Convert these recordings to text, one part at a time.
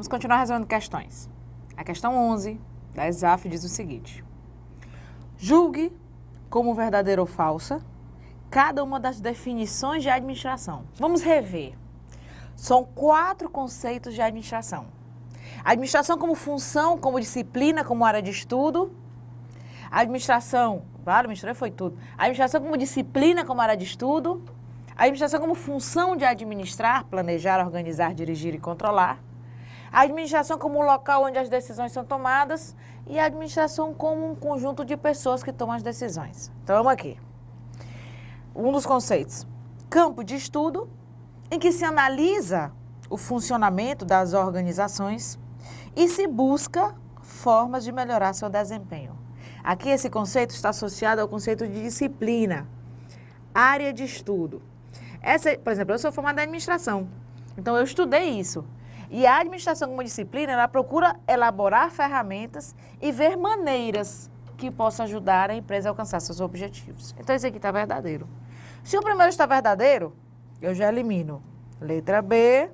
Vamos continuar resolvendo questões. A questão 11 da ESAF diz o seguinte: julgue como verdadeira ou falsa cada uma das definições de administração. Vamos rever. São 4 conceitos de administração. Administração como função, como disciplina, como área de estudo. Administração, claro, misturei foi tudo. Administração como disciplina, como área de estudo. Administração como função de administrar, planejar, organizar, dirigir e controlar. A administração como local onde as decisões são tomadas e a administração como um conjunto de pessoas que tomam as decisões. Então, vamos aqui. Um dos conceitos, campo de estudo, em que se analisa o funcionamento das organizações e se busca formas de melhorar seu desempenho. Aqui esse conceito está associado ao conceito de disciplina, área de estudo. Por exemplo, eu sou formada em administração, então eu estudei isso. E a administração como disciplina, ela procura elaborar ferramentas e ver maneiras que possam ajudar a empresa a alcançar seus objetivos. Então, esse aqui está verdadeiro. Se o primeiro está verdadeiro, eu já elimino letra B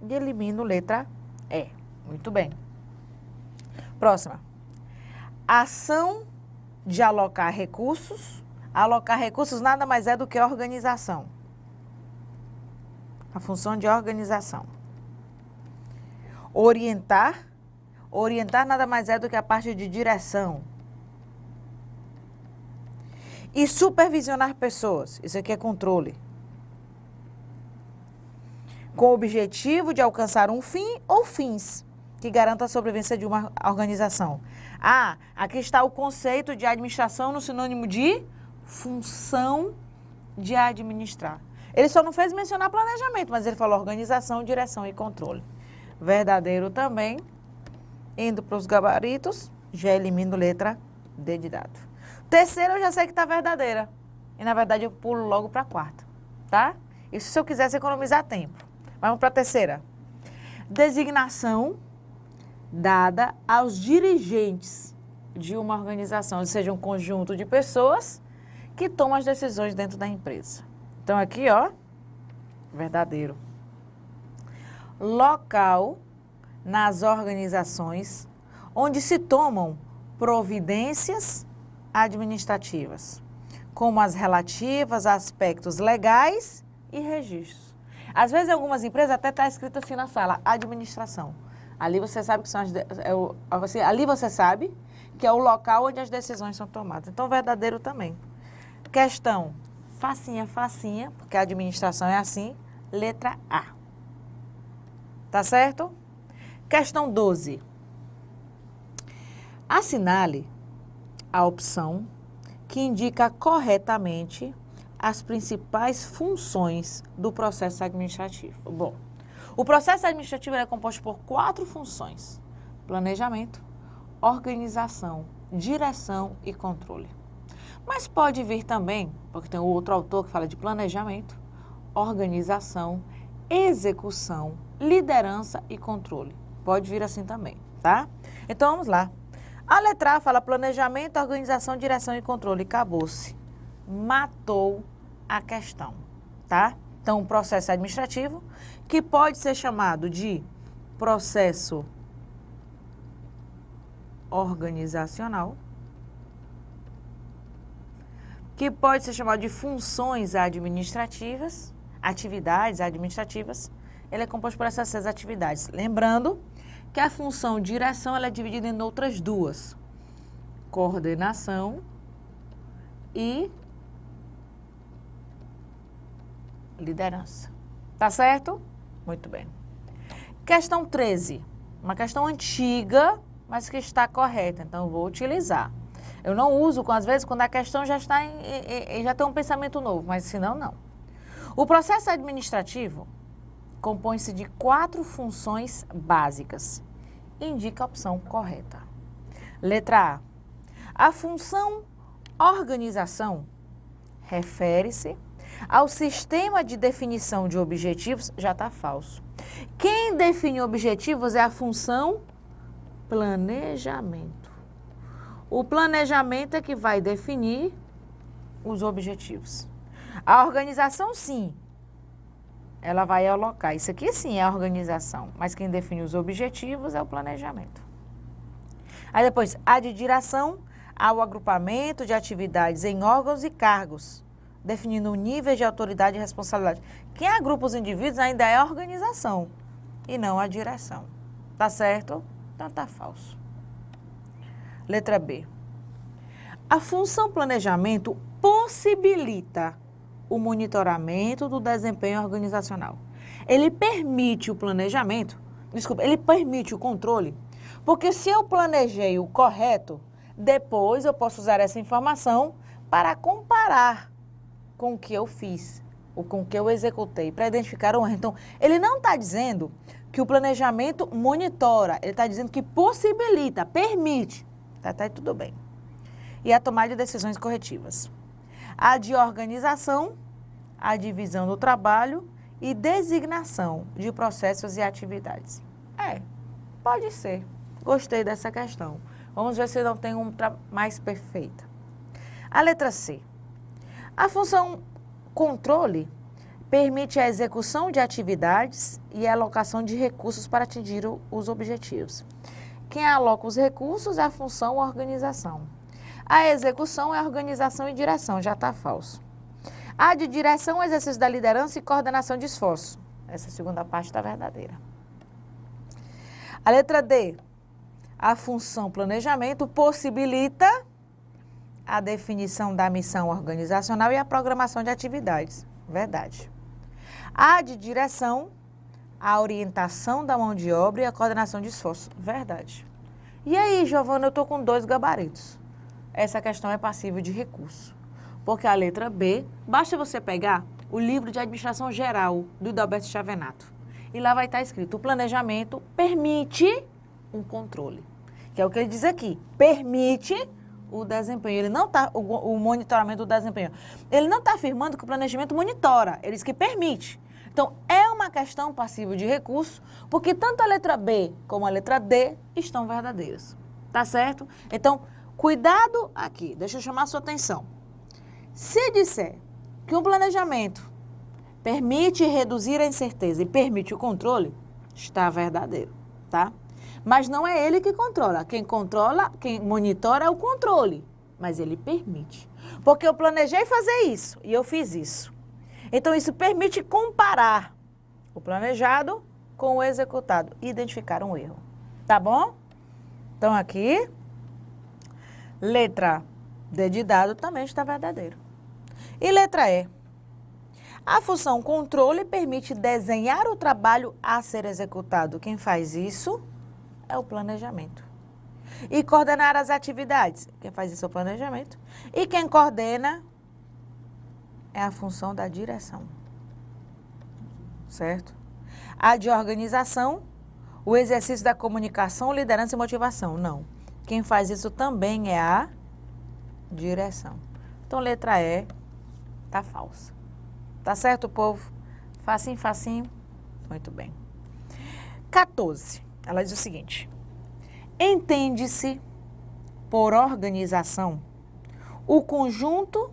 e elimino letra E. Muito bem. Próxima. Ação de alocar recursos. Alocar recursos nada mais é do que organização. A função de organização. Orientar. Orientar nada mais é do que a parte de direção. E supervisionar pessoas. Isso aqui é controle. Com o objetivo de alcançar um fim ou fins que garantam a sobrevivência de uma organização. Ah, aqui está o conceito de administração no sinônimo de função de administrar. Ele só não fez mencionar planejamento, mas ele falou organização, direção e controle. Verdadeiro também. Indo para os gabaritos, já elimino letra D de dado. Terceiro, eu já sei que está verdadeira. E, na verdade, eu pulo logo para a quarta, tá? Isso se eu quisesse economizar tempo. Vamos para a terceira. Designação dada aos dirigentes de uma organização, ou seja, um conjunto de pessoas que tomam as decisões dentro da empresa. Então, aqui, ó, verdadeiro. Local nas organizações onde se tomam providências administrativas, como as relativas a aspectos legais e registros. Às vezes, em algumas empresas, até está escrito assim na sala, administração. Ali você sabe que são ali você sabe que é o local onde as decisões são tomadas. Então, verdadeiro também. Questão facinha, facinha, porque a administração é assim, letra A. Tá certo? Questão 12. Assinale a opção que indica corretamente as principais funções do processo administrativo. Bom, o processo administrativo é composto por 4 funções: planejamento, organização, direção e controle. Mas pode vir também, porque tem outro autor que fala de planejamento, organização, execução, liderança e controle. Pode vir assim também, tá? Então, vamos lá. A letra A fala planejamento, organização, direção e controle. Acabou-se. Matou a questão, tá? Então, um processo administrativo que pode ser chamado de processo organizacional, que pode ser chamado de funções administrativas, atividades administrativas. Ele é composto por essas 6 atividades. Lembrando que a função direção ela é dividida em outras 2. Coordenação e liderança. Tá certo? Muito bem. Questão 13. Uma questão antiga, mas que está correta. Então, eu vou utilizar. Eu não uso, às vezes, quando a questão já está já tem um pensamento novo, mas senão, não. O processo administrativo compõe-se de 4 funções básicas. Indica a opção correta. Letra A. A função organização refere-se ao sistema de definição de objetivos, já está falso. Quem define objetivos é a função planejamento. O planejamento é que vai definir os objetivos. A organização, sim, ela vai alocar. Isso aqui sim é a organização, mas quem define os objetivos é o planejamento. Aí depois, a de direção, ao agrupamento de atividades em órgãos e cargos, definindo o nível de autoridade e responsabilidade. Quem agrupa os indivíduos ainda é a organização e não a direção. Tá certo? Então tá falso. Letra B. A função planejamento possibilita o monitoramento do desempenho organizacional. Ele permite o planejamento, ele permite o controle, porque se eu planejei o correto, depois eu posso usar essa informação para comparar com o que eu fiz, ou com o que eu executei, para identificar um erro. Então, ele não está dizendo que o planejamento monitora, ele está dizendo que possibilita, permite, tá aí tudo bem. E a tomada de decisões corretivas. A de organização, a divisão do trabalho e designação de processos e atividades. Pode ser. Gostei dessa questão. Vamos ver se não tem uma mais perfeita. A letra C. A função controle permite a execução de atividades e a alocação de recursos para atingir os objetivos. Quem aloca os recursos é a função organização. A execução é a organização e direção, já está falso. A de direção é o exercício da liderança e coordenação de esforço. Essa segunda parte está verdadeira. A letra D. A função planejamento possibilita a definição da missão organizacional e a programação de atividades. Verdade. A de direção, a orientação da mão de obra e a coordenação de esforço. Verdade. E aí, Giovana, eu estou com 2 gabaritos. Essa questão é passível de recurso. Porque a letra B, basta você pegar o livro de administração geral do Dalberto Chavenato. E lá vai estar escrito, o planejamento permite um controle. Que é o que ele diz aqui, permite o desempenho. Ele não está, o monitoramento do desempenho. Ele não está afirmando que o planejamento monitora, ele diz que permite. Então, é uma questão passível de recurso, porque tanto a letra B como a letra D estão verdadeiras. Tá certo? Então, cuidado aqui, deixa eu chamar a sua atenção. Se disser que um planejamento permite reduzir a incerteza e permite o controle, está verdadeiro, tá? Mas não é ele que controla. Quem controla, quem monitora é o controle, mas ele permite. Porque eu planejei fazer isso e eu fiz isso. Então, isso permite comparar o planejado com o executado e identificar um erro. Tá bom? Então, aqui, letra D de dado também está verdadeiro. E letra E. A função controle permite desenhar o trabalho a ser executado. Quem faz isso é o planejamento. E coordenar as atividades. Quem faz isso é o planejamento. E quem coordena é a função da direção. Certo? A de organização, o exercício da comunicação, liderança e motivação. Não. Quem faz isso também é a direção. Então, letra E tá falsa. Tá certo, povo? Facinho, facinho. Muito bem. 14. Ela diz o seguinte. Entende-se por organização o conjunto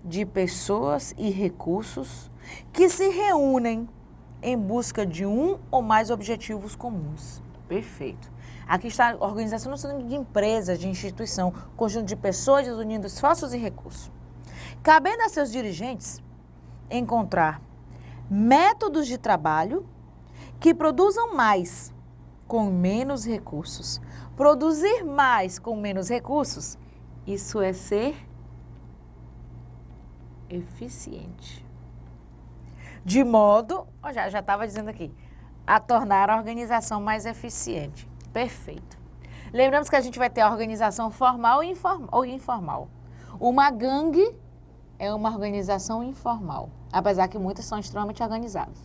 de pessoas e recursos que se reúnem em busca de um ou mais objetivos comuns. Perfeito. Aqui está a organização no sentido de empresas, de instituição, conjunto de pessoas unindo esforços e recursos. Cabendo a seus dirigentes encontrar métodos de trabalho que produzam mais com menos recursos. Produzir mais com menos recursos, isso é ser eficiente. De modo, já estava dizendo aqui, a tornar a organização mais eficiente. Perfeito. Lembramos que a gente vai ter a organização formal e informal. Uma gangue é uma organização informal, apesar que muitas são extremamente organizadas.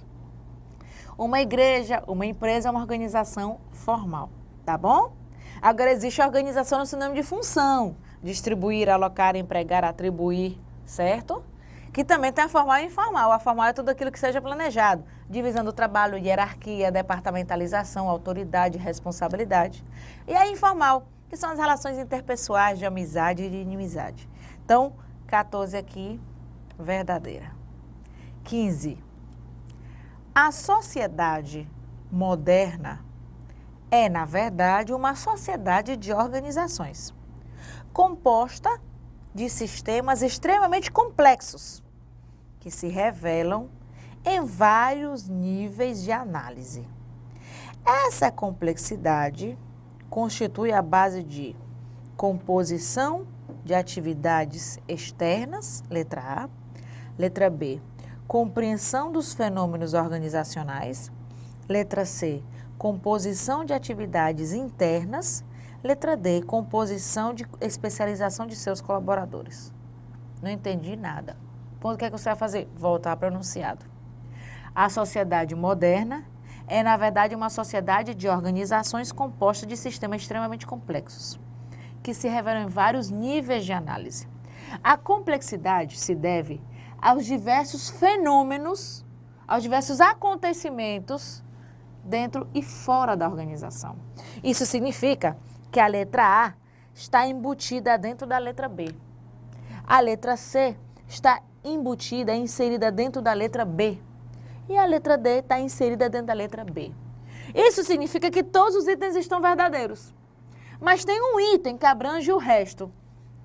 Uma igreja, uma empresa é uma organização formal, tá bom? Agora existe a organização no sinônimo de função, distribuir, alocar, empregar, atribuir, certo? Que também tem a formal e informal. A formal é tudo aquilo que seja planejado. Divisão do trabalho, hierarquia, departamentalização, autoridade, responsabilidade. E a informal, que são as relações interpessoais de amizade e de inimizade. Então, 14 aqui, verdadeira. 15. A sociedade moderna é, na verdade, uma sociedade de organizações, composta de sistemas extremamente complexos, que se revelam em vários níveis de análise. Essa complexidade constitui a base de composição de atividades externas, letra A. Letra B, compreensão dos fenômenos organizacionais. Letra C, composição de atividades internas. Letra D, composição de especialização de seus colaboradores. Não entendi nada. Então, o que é que você vai fazer? Voltar para o enunciado. A sociedade moderna é, na verdade, uma sociedade de organizações composta de sistemas extremamente complexos, que se revelam em vários níveis de análise. A complexidade se deve aos diversos fenômenos, aos diversos acontecimentos dentro e fora da organização. Isso significa que a letra A está embutida dentro da letra B. A letra C está embutida, inserida dentro da letra B. E a letra D está inserida dentro da letra B. Isso significa que todos os itens estão verdadeiros. Mas tem um item que abrange o resto,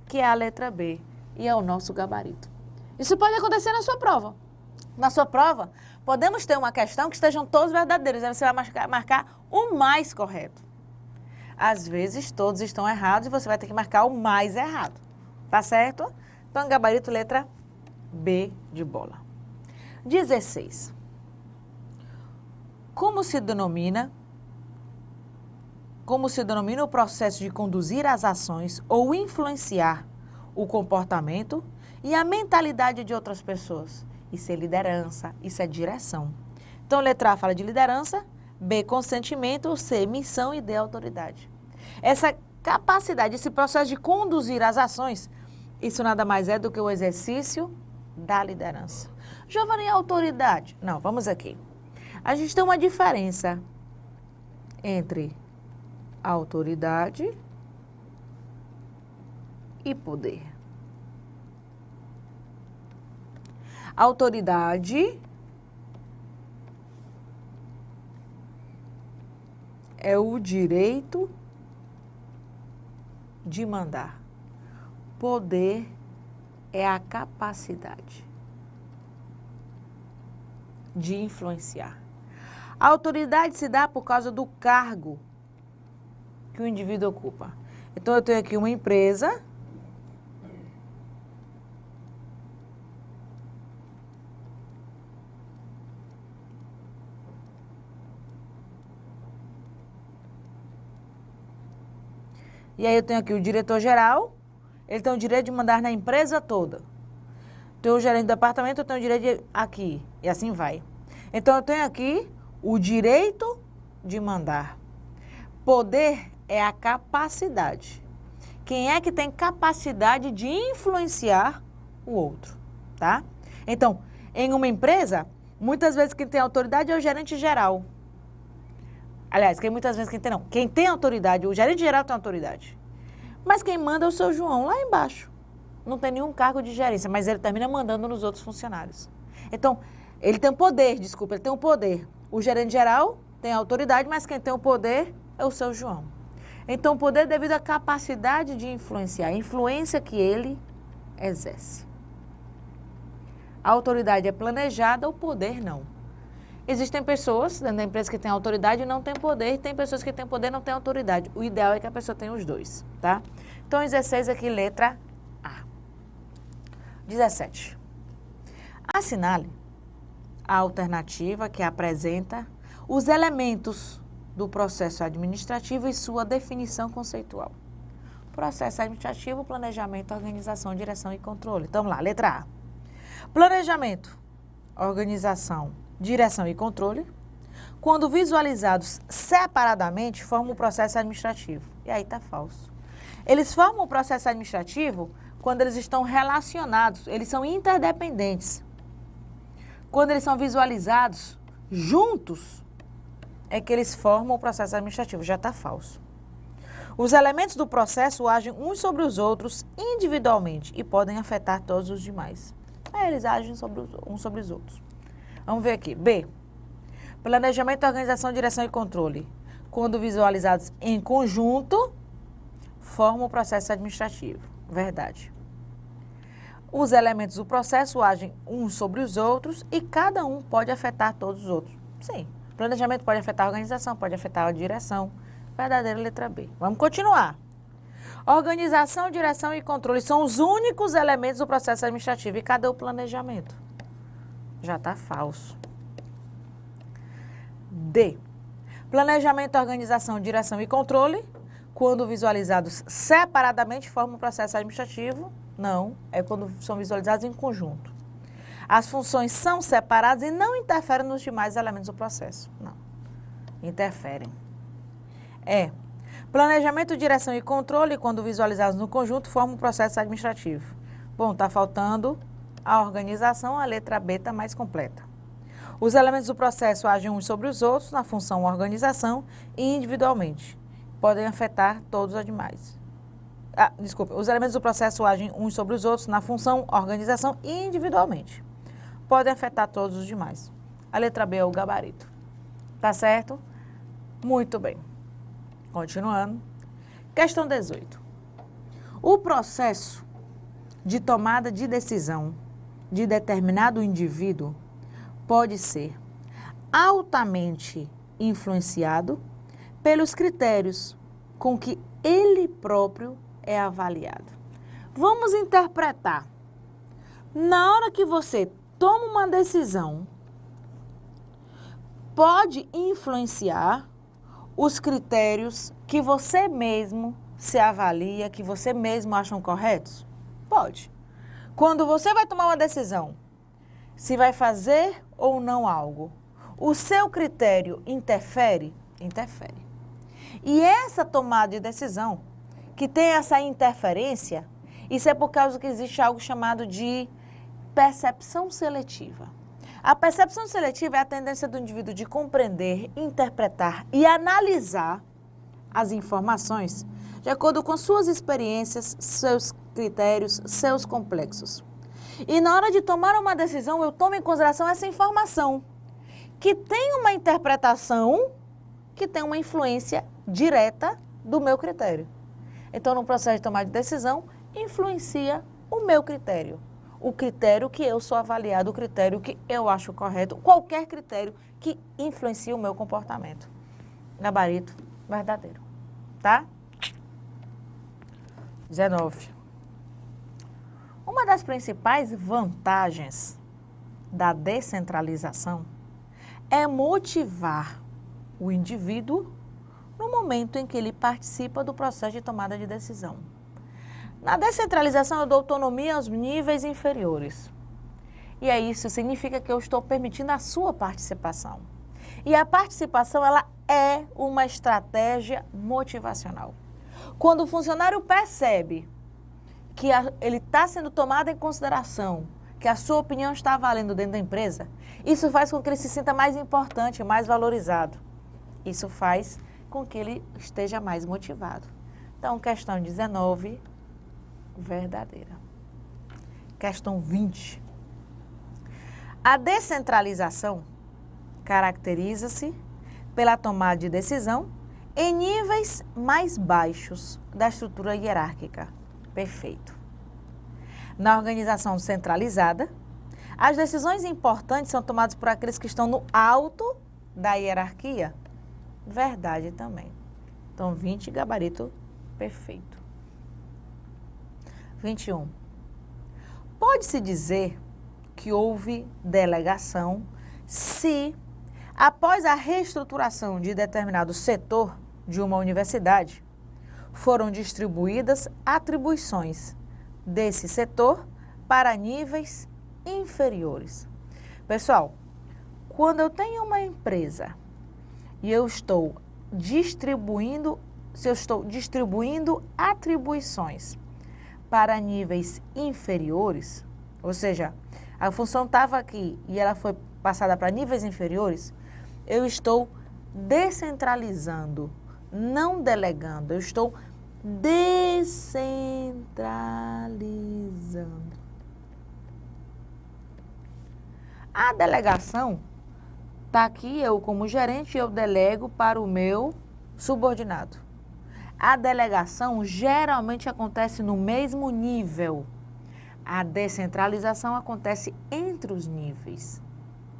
que é a letra B, e é o nosso gabarito. Isso pode acontecer na sua prova. Na sua prova, podemos ter uma questão que estejam todos verdadeiros, aí você vai marcar o mais correto. Às vezes, todos estão errados e você vai ter que marcar o mais errado. Tá certo? Então, gabarito letra B de bola. 16. Como se denomina o processo de conduzir as ações ou influenciar o comportamento e a mentalidade de outras pessoas? Isso é liderança, isso é direção. Então, letra A fala de liderança, B, consentimento, C, missão e D, autoridade. Essa capacidade, esse processo de conduzir as ações, isso nada mais é do que o exercício da liderança. Giovana, e autoridade? Não, vamos aqui. A gente tem uma diferença entre autoridade e poder. Autoridade é o direito de mandar. Poder é a capacidade de influenciar. A autoridade se dá por causa do cargo que o indivíduo ocupa. Então, eu tenho aqui uma empresa e aí eu tenho aqui o diretor-geral, ele tem o direito de mandar na empresa toda. Tem o gerente do departamento, eu tenho o direito de aqui, e assim vai. Então, eu tenho aqui o direito de mandar. Poder é a capacidade. Quem é que tem capacidade de influenciar o outro, tá? Então, em uma empresa, muitas vezes quem tem autoridade é o gerente geral. Aliás, muitas vezes quem tem não. Quem tem autoridade, o gerente geral tem autoridade. Mas quem manda é o seu João, lá embaixo. Não tem nenhum cargo de gerência, mas ele termina mandando nos outros funcionários. Então, ele tem poder, desculpa, ele tem um poder. O gerente geral tem autoridade, mas quem tem o poder é o seu João. Então, o poder é devido à capacidade de influenciar, a influência que ele exerce. A autoridade é planejada, o poder não. Existem pessoas dentro da empresa que têm autoridade e não têm poder, e tem pessoas que têm poder e não têm autoridade. O ideal é que a pessoa tenha os dois, tá? Então, 16 aqui, letra A. 17. Assinale a alternativa que apresenta os elementos do processo administrativo e sua definição conceitual. Processo administrativo, planejamento, organização, direção e controle. Então, vamos lá, letra A. Planejamento, organização, direção e controle, quando visualizados separadamente, formam o processo administrativo. E aí está falso. Eles formam o processo administrativo quando eles estão relacionados, eles são interdependentes. Quando eles são visualizados juntos, é que eles formam o processo administrativo. Já está falso. Os elementos do processo agem uns sobre os outros individualmente e podem afetar todos os demais. Eles agem uns sobre os outros. Vamos ver aqui. B. Planejamento, organização, direção e controle, quando visualizados em conjunto, formam o processo administrativo. Verdade. Os elementos do processo agem uns sobre os outros e cada um pode afetar todos os outros. Sim. Planejamento pode afetar a organização, pode afetar a direção. Verdadeira, letra B. Vamos continuar. Organização, direção e controle são os únicos elementos do processo administrativo. E cadê o planejamento? Já está falso. D. Planejamento, organização, direção e controle, quando visualizados separadamente, formam um processo administrativo. Não, é quando são visualizados em conjunto. As funções são separadas e não interferem nos demais elementos do processo. Não, interferem. É. Planejamento, direção e controle, quando visualizados no conjunto, formam um processo administrativo. Bom, está faltando a organização, a letra B está mais completa. Os elementos do processo agem uns sobre os outros na função organização e individualmente. Podem afetar todos os demais. Os elementos do processo agem uns sobre os outros na função organização e individualmente. Podem afetar todos os demais. A letra B é o gabarito. Tá certo? Muito bem. Continuando. Questão 18. O processo de tomada de decisão de determinado indivíduo pode ser altamente influenciado pelos critérios com que ele próprio é avaliado. Vamos interpretar. Na hora que você toma uma decisão, pode influenciar os critérios que você mesmo se avalia, que você mesmo acha corretos? Pode. Quando você vai tomar uma decisão, se vai fazer ou não algo, o seu critério interfere? Interfere. E essa tomada de decisão, que tem essa interferência, isso é por causa que existe algo chamado de percepção seletiva. A percepção seletiva é a tendência do indivíduo de compreender, interpretar e analisar as informações de acordo com suas experiências, seus critérios, seus complexos. E na hora de tomar uma decisão, eu tomo em consideração essa informação, que tem uma interpretação, que tem uma influência direta do meu critério. Então, no processo de tomar de decisão, influencia o meu critério. O critério que eu sou avaliado, o critério que eu acho correto, qualquer critério que influencia o meu comportamento. Gabarito verdadeiro, tá? 19. Uma das principais vantagens da descentralização é motivar o indivíduo no momento em que ele participa do processo de tomada de decisão. Na descentralização, eu dou autonomia aos níveis inferiores. E isso significa que eu estou permitindo a sua participação. E a participação, ela é uma estratégia motivacional. Quando o funcionário percebe que ele está sendo tomado em consideração, que a sua opinião está valendo dentro da empresa, isso faz com que ele se sinta mais importante, mais valorizado. Isso faz com que ele esteja mais motivado. Então, questão 19, verdadeira. Questão 20. A descentralização caracteriza-se pela tomada de decisão em níveis mais baixos da estrutura hierárquica. Perfeito. Na organização centralizada, as decisões importantes são tomadas por aqueles que estão no alto da hierarquia. Verdade também. Então, 20, gabarito perfeito. 21. Pode-se dizer que houve delegação se, após a reestruturação de determinado setor de uma universidade, foram distribuídas atribuições desse setor para níveis inferiores. Pessoal, quando eu tenho uma empresa e eu estou distribuindo, se eu estou distribuindo atribuições para níveis inferiores, ou seja, a função estava aqui e ela foi passada para níveis inferiores, eu estou descentralizando, não delegando, eu estou descentralizando. A delegação Está aqui eu como gerente, eu delego para o meu subordinado. A delegação geralmente acontece no mesmo nível. A descentralização acontece entre os níveis.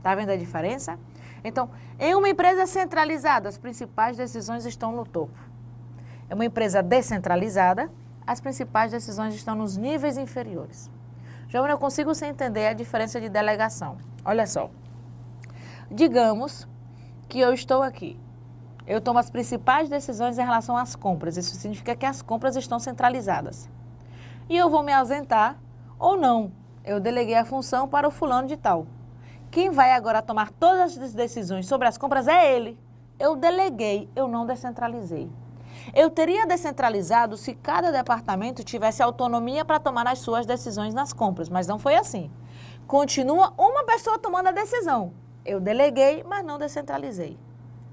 Tá vendo a diferença? Então, em uma empresa centralizada, as principais decisões estão no topo. Em uma empresa descentralizada, as principais decisões estão nos níveis inferiores. Giovana, eu consigo você entender a diferença de delegação. Olha só. Digamos que eu estou aqui. Eu tomo as principais decisões em relação às compras. Isso significa que as compras estão centralizadas. E eu vou me ausentar ou não. Eu deleguei a função para o fulano de tal. Quem vai agora tomar todas as decisões sobre as compras é ele. Eu deleguei, eu não descentralizei. Eu teria descentralizado se cada departamento tivesse autonomia para tomar as suas decisões nas compras, mas não foi assim. Continua uma pessoa tomando a decisão. Eu deleguei, mas não descentralizei.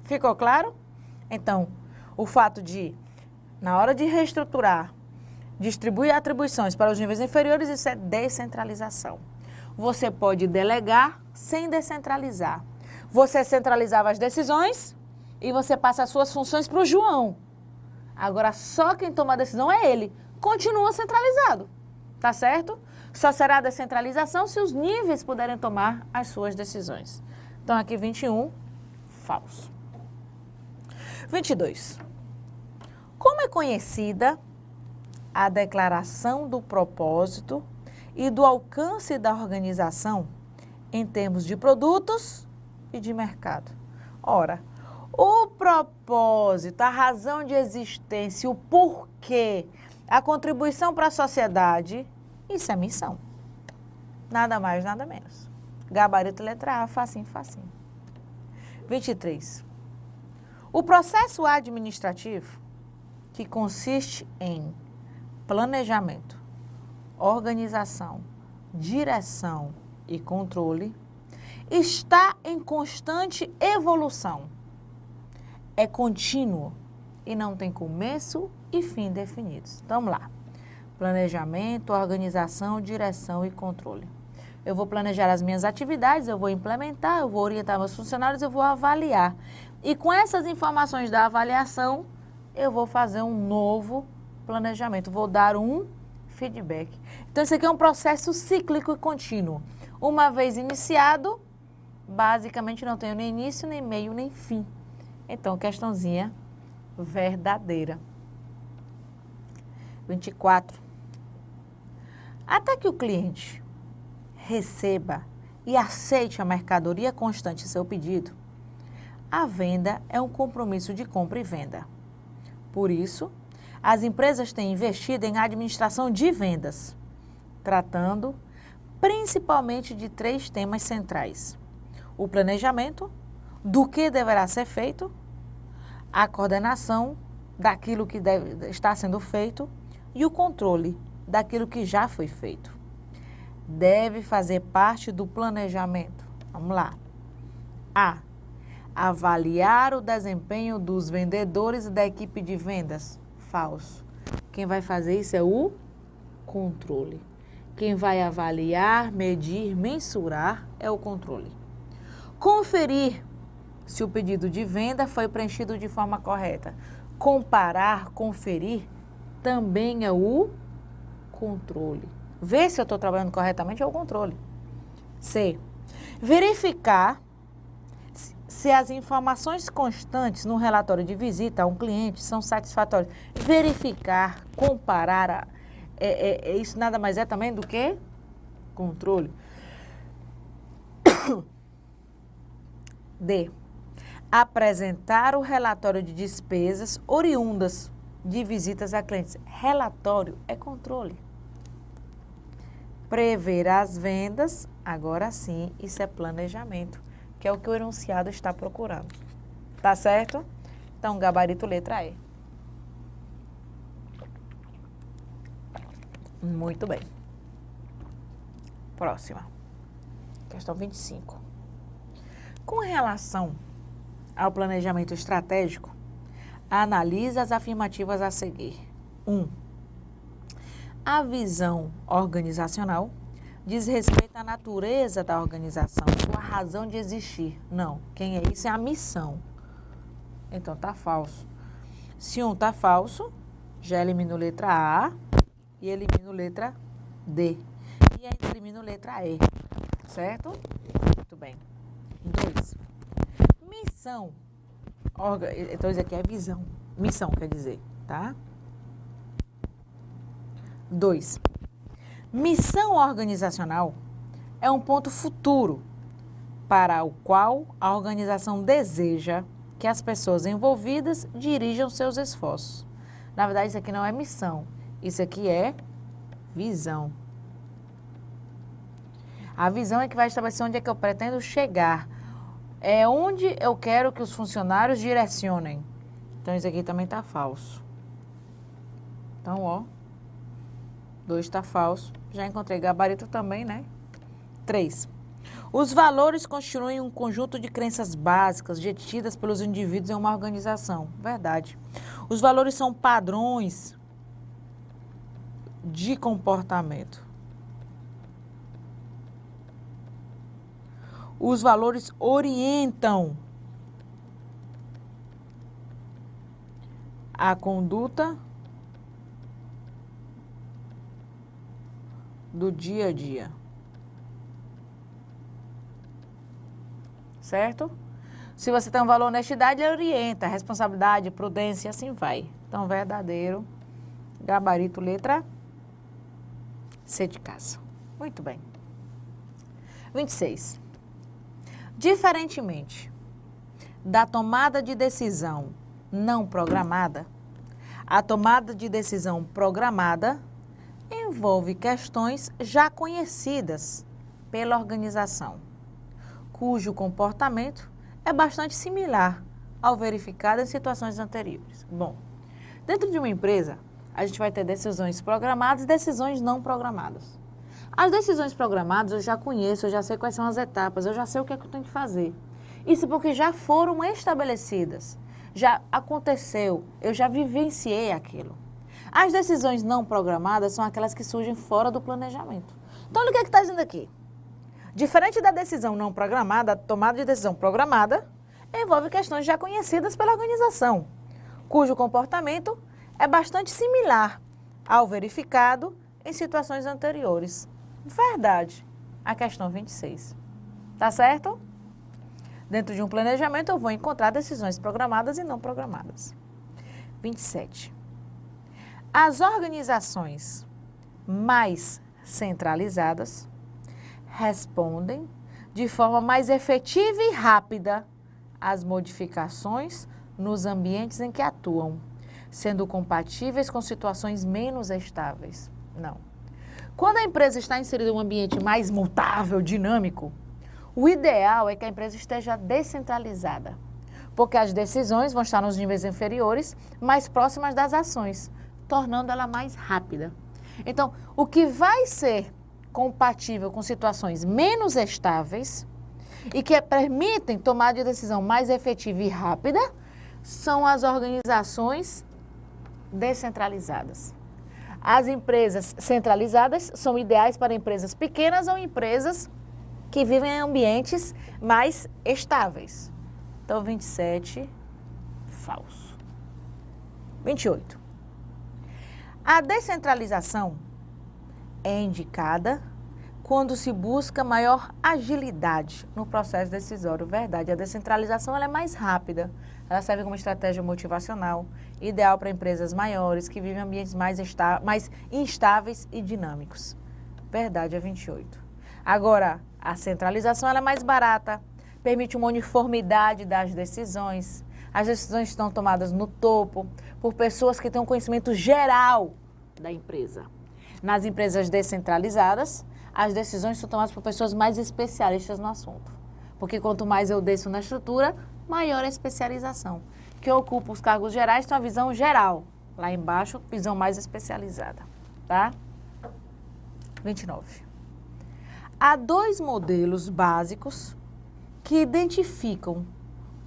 Ficou claro? Então, o fato de, na hora de reestruturar, distribuir atribuições para os níveis inferiores, isso é descentralização. Você pode delegar sem descentralizar. Você centralizava as decisões e você passa as suas funções para o João. Agora, só quem toma a decisão é ele. Continua centralizado, tá certo? Só será descentralização se os níveis puderem tomar as suas decisões. Então, aqui 21, falso. 22. Como é conhecida a declaração do propósito e do alcance da organização em termos de produtos e de mercado? Ora, o propósito, a razão de existência, o porquê, a contribuição para a sociedade, isso é missão. Nada mais, nada menos. Gabarito letra A, facinho, facinho. 23. O processo administrativo, que consiste em planejamento, organização, direção e controle, está em constante evolução. É contínuo e não tem começo e fim definidos. Então, vamos lá. Planejamento, organização, direção e controle. Eu vou planejar as minhas atividades, eu vou implementar, eu vou orientar meus funcionários, eu vou avaliar. E com essas informações da avaliação, eu vou fazer um novo planejamento, vou dar um feedback. Então, isso aqui é um processo cíclico e contínuo. Uma vez iniciado, basicamente não tenho nem início, nem meio, nem fim. Então, questãozinha verdadeira. 24. Até que o cliente receba e aceite a mercadoria constante em seu pedido, a venda é um compromisso de compra e venda. Por isso, as empresas têm investido em administração de vendas, tratando principalmente de 3 temas centrais: o planejamento, do que deverá ser feito, a coordenação daquilo que está sendo feito e o controle daquilo que já foi feito. Deve fazer parte do planejamento. Vamos lá. A. Avaliar o desempenho dos vendedores e da equipe de vendas. Falso. Quem vai fazer isso é o controle. Quem vai avaliar, medir, mensurar é o controle. Conferir se o pedido de venda foi preenchido de forma correta. Comparar, conferir, também é o controle. Ver se eu estou trabalhando corretamente é o controle. C. Verificar se as informações constantes no relatório de visita a um cliente são satisfatórias. Verificar, comparar, isso nada mais é também do que controle. D. Apresentar o relatório de despesas oriundas de visitas a clientes. Relatório é controle. Prever as vendas, agora sim, isso é planejamento, que é o que o enunciado está procurando. Tá certo? Então, gabarito letra E. Muito bem. Próxima. Questão 25. Com relação ao planejamento estratégico, analise as afirmativas a seguir. 1. A visão organizacional diz respeito à natureza da organização, sua razão de existir. Não, quem é isso é a missão. Então, tá falso. Se um tá falso, já elimino letra A e elimino letra D. E ainda elimino letra E, certo? Muito bem. 2. Missão. Então, isso aqui é visão. Missão, quer dizer, tá? 2. Missão organizacional é um ponto futuro para o qual a organização deseja que as pessoas envolvidas dirijam seus esforços. Na verdade, isso aqui não é missão, isso aqui é visão. A visão é que vai estabelecer onde é que eu pretendo chegar. É onde eu quero que os funcionários direcionem. Então, isso aqui também está falso. Então, ó, 2 está falso. Já encontrei gabarito também, né? 3. Os valores constituem um conjunto de crenças básicas detidas pelos indivíduos em uma organização. Verdade. Os valores são padrões de comportamento. Os valores orientam a conduta do dia a dia. Certo? Se você tem um valor honestidade, ele orienta, responsabilidade, prudência e assim vai. Então, verdadeiro, gabarito, letra C de casa. Muito bem. 26. Diferentemente da tomada de decisão não programada, a tomada de decisão programada envolve questões já conhecidas pela organização, cujo comportamento é bastante similar ao verificado em situações anteriores. Bom, dentro de uma empresa, a gente vai ter decisões programadas e decisões não programadas. As decisões programadas eu já conheço, eu já sei quais são as etapas, eu já sei o que é que eu tenho que fazer. Isso porque já foram estabelecidas, já aconteceu, eu já vivenciei aquilo. As decisões não programadas são aquelas que surgem fora do planejamento. Então, olha o que é que está dizendo aqui. Diferente da decisão não programada, a tomada de decisão programada envolve questões já conhecidas pela organização, cujo comportamento é bastante similar ao verificado em situações anteriores. Verdade. A questão 26. Tá certo? Dentro de um planejamento, eu vou encontrar decisões programadas e não programadas. 27. As organizações mais centralizadas respondem de forma mais efetiva e rápida às modificações nos ambientes em que atuam, sendo compatíveis com situações menos estáveis. Não. Quando a empresa está inserida em um ambiente mais mutável, dinâmico, o ideal é que a empresa esteja descentralizada, porque as decisões vão estar nos níveis inferiores, mais próximas das ações, tornando ela mais rápida. Então, o que vai ser compatível com situações menos estáveis e que permitem tomar de decisão mais efetiva e rápida são as organizações descentralizadas. As empresas centralizadas são ideais para empresas pequenas ou empresas que vivem em ambientes mais estáveis. Então, 27, falso. 28. A descentralização é indicada quando se busca maior agilidade no processo decisório. Verdade, a descentralização ela é mais rápida, ela serve como estratégia motivacional, ideal para empresas maiores que vivem em ambientes mais instáveis e dinâmicos. Verdade, é 28. Agora, a centralização ela é mais barata, permite uma uniformidade das decisões. As decisões estão tomadas no topo por pessoas que têm um conhecimento geral da empresa. Nas empresas descentralizadas, as decisões são tomadas por pessoas mais especialistas no assunto. Porque quanto mais eu desço na estrutura, maior a especialização. Quem ocupa os cargos gerais tem uma visão geral. Lá embaixo, visão mais especializada. Tá? 29. Há 2 modelos básicos que identificam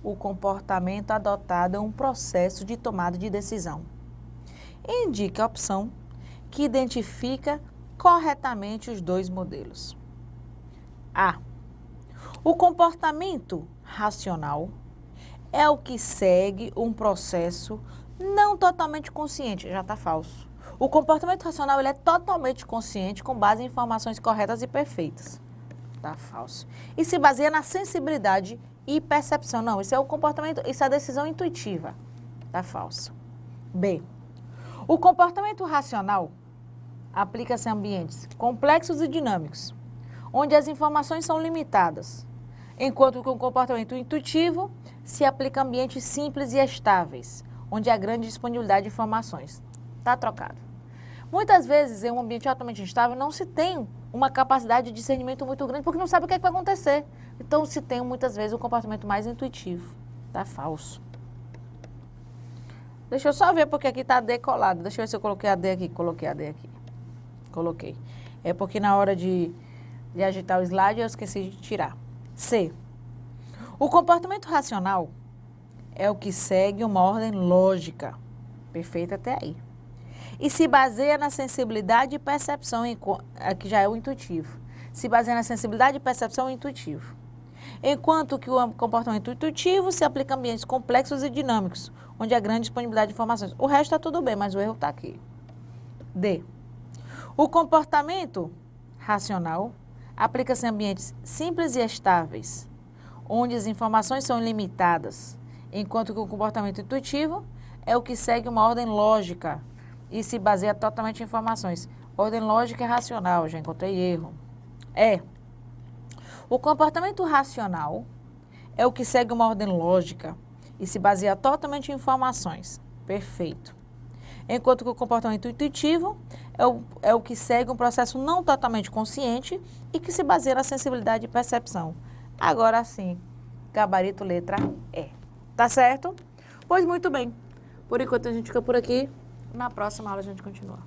o comportamento adotado em um processo de tomada de decisão. Indica a opção que identifica corretamente os dois modelos. A. O comportamento racional é o que segue um processo não totalmente consciente. Já está falso. O comportamento racional ele é totalmente consciente com base em informações corretas e perfeitas. Está falso. E se baseia na sensibilidade e percepção. Não, isso é o comportamento, isso é a decisão intuitiva. Está falso. B. O comportamento racional aplica-se a ambientes complexos e dinâmicos, onde as informações são limitadas, enquanto que o comportamento intuitivo se aplica a ambientes simples e estáveis, onde há grande disponibilidade de informações. Está trocado. Muitas vezes, em um ambiente altamente instável, não se tem uma capacidade de discernimento muito grande, porque não sabe o que é que vai acontecer. Então, se tem, muitas vezes, um comportamento mais intuitivo. Está falso. Deixa eu só ver, porque aqui está D colado. Deixa eu ver se eu coloquei a D aqui. Coloquei a D aqui. Coloquei. É porque na hora de agitar o slide, eu esqueci de tirar. C. O comportamento racional é o que segue uma ordem lógica. Perfeito até aí. E se baseia na sensibilidade e percepção, que já é o intuitivo. Se baseia na sensibilidade e percepção intuitivo. Enquanto que o comportamento intuitivo se aplica a ambientes complexos e dinâmicos, onde há grande disponibilidade de informações. O resto está tudo bem, mas o erro está aqui. D. O comportamento racional aplica-se em ambientes simples e estáveis, onde as informações são ilimitadas, enquanto que o comportamento intuitivo é o que segue uma ordem lógica e se baseia totalmente em informações. Ordem lógica e racional, já encontrei erro. E. O comportamento racional é o que segue uma ordem lógica e se baseia totalmente em informações. Perfeito. Enquanto que o comportamento intuitivo é o que segue um processo não totalmente consciente e que se baseia na sensibilidade e percepção. Agora sim, gabarito letra E. Tá certo? Pois muito bem. Por enquanto a gente fica por aqui. Na próxima aula a gente continua.